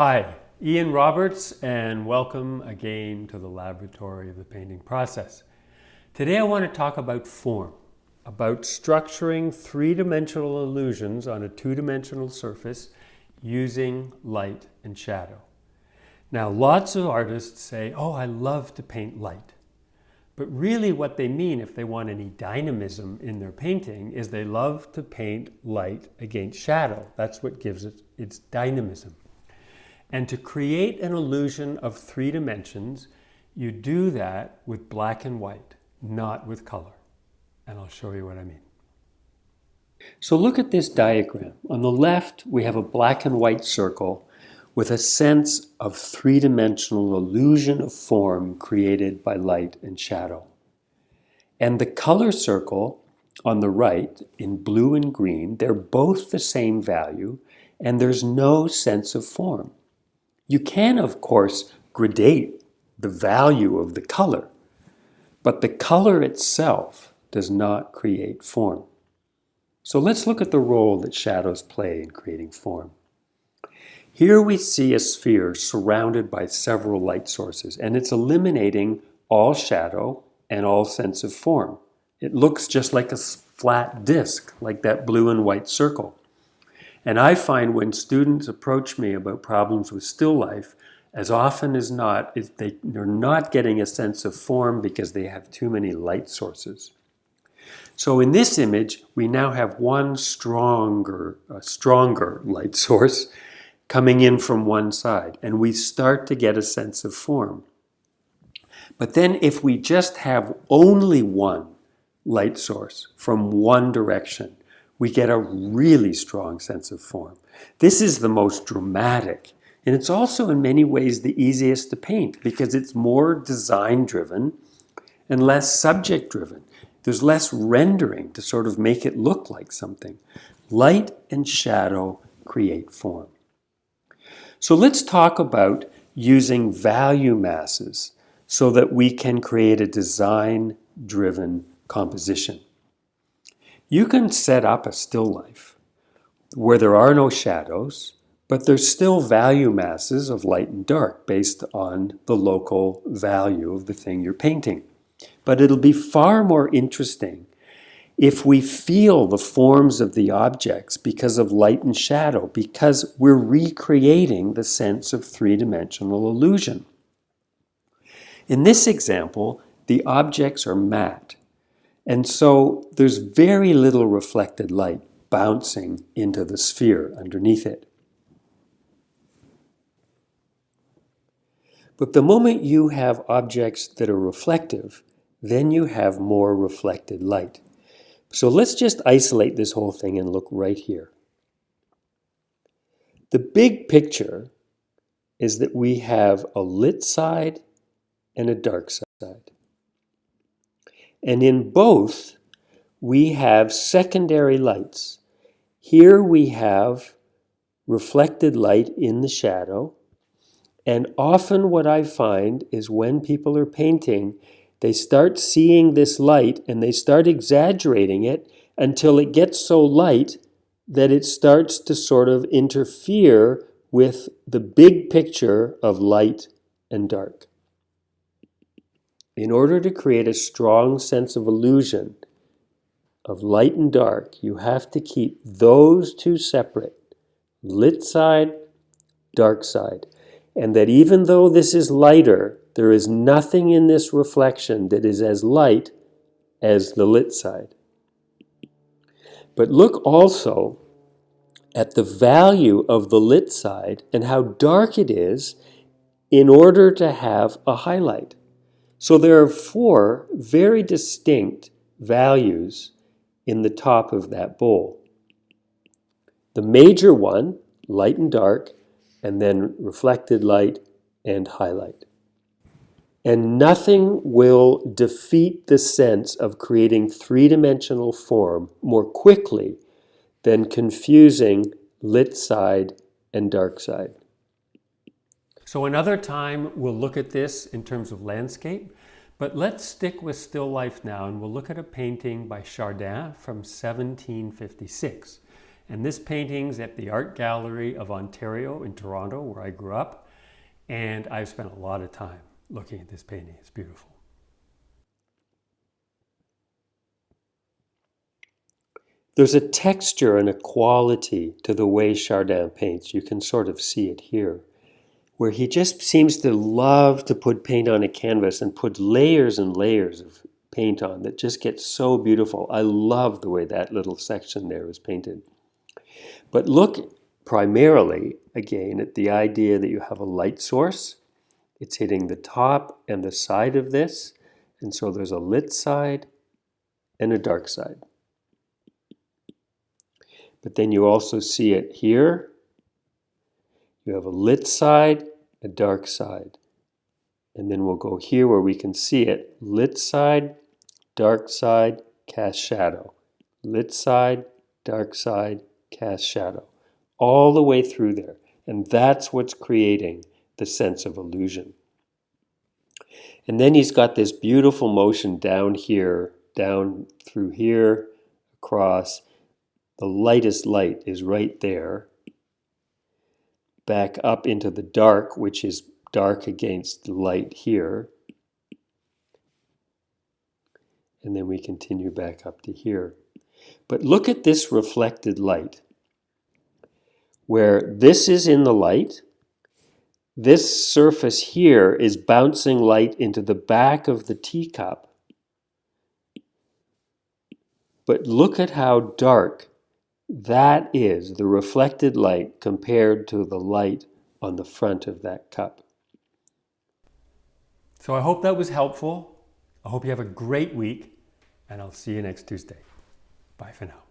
Hi, Ian Roberts, and welcome again to the laboratory of the painting process. Today I want to talk about form, about structuring three-dimensional illusions on a two-dimensional surface using light and shadow. Now, lots of artists say, oh, I love to paint light. But really what they mean, if they want any dynamism in their painting, is they love to paint light against shadow. That's what gives it its dynamism. And to create an illusion of three dimensions, you do that with black and white, not with color. And I'll show you what I mean. So look at this diagram. On the left, we have a black and white circle with a sense of three-dimensional illusion of form created by light and shadow. And the color circle on the right, in blue and green, they're both the same value, and there's no sense of form. You can, of course, gradate the value of the color, but the color itself does not create form. So let's look at the role that shadows play in creating form. Here we see a sphere surrounded by several light sources, and it's eliminating all shadow and all sense of form. It looks just like a flat disk, like that blue and white circle. And I find when students approach me about problems with still life, as often as not, they're not getting a sense of form because they have too many light sources. So in this image, we now have one stronger light source coming in from one side, and we start to get a sense of form. But then if we just have only one light source from one direction, we get a really strong sense of form. This is the most dramatic, and it's also in many ways the easiest to paint because it's more design-driven and less subject-driven. There's less rendering to sort of make it look like something. Light and shadow create form. So let's talk about using value masses so that we can create a design-driven composition. You can set up a still life where there are no shadows, but there's still value masses of light and dark based on the local value of the thing you're painting. But it'll be far more interesting if we feel the forms of the objects because of light and shadow, because we're recreating the sense of three-dimensional illusion. In this example, the objects are matte. And so there's very little reflected light bouncing into the sphere underneath it. But the moment you have objects that are reflective, then you have more reflected light. So let's just isolate this whole thing and look right here. The big picture is that we have a lit side and a dark side. And in both, we have secondary lights. Here we have reflected light in the shadow. And often what I find is when people are painting, they start seeing this light and they start exaggerating it until it gets so light that it starts to sort of interfere with the big picture of light and dark. In order to create a strong sense of illusion of light and dark, you have to keep those two separate, lit side, dark side. And that even though this is lighter, there is nothing in this reflection that is as light as the lit side. But look also at the value of the lit side and how dark it is in order to have a highlight. So there are four very distinct values in the top of that bowl. The major one, light and dark, and then reflected light and highlight. And nothing will defeat the sense of creating three-dimensional form more quickly than confusing lit side and dark side. So another time we'll look at this in terms of landscape, but let's stick with still life now and we'll look at a painting by Chardin from 1756. And this painting's at the Art Gallery of Ontario in Toronto, where I grew up. And I've spent a lot of time looking at this painting. It's beautiful. There's a texture and a quality to the way Chardin paints. You can sort of see it here, where he just seems to love to put paint on a canvas and put layers and layers of paint on that just gets so beautiful. I love the way that little section there is painted. But look primarily, again, at the idea that you have a light source. It's hitting the top and the side of this, and so there's a lit side and a dark side. But then you also see it here. You have a lit side, a dark side. And then we'll go here where we can see it. Lit side, dark side, cast shadow. Lit side, dark side, cast shadow. All the way through there. And that's what's creating the sense of illusion. And then he's got this beautiful motion down here, down through here, across. The lightest light is right there. Back up into the dark, which is dark against the light here. And then we continue back up to here. But look at this reflected light, where this is in the light. This surface here is bouncing light into the back of the teacup. But look at how dark that is, the reflected light, compared to the light on the front of that cup. So I hope that was helpful. I hope you have a great week, and I'll see you next Tuesday. Bye for now.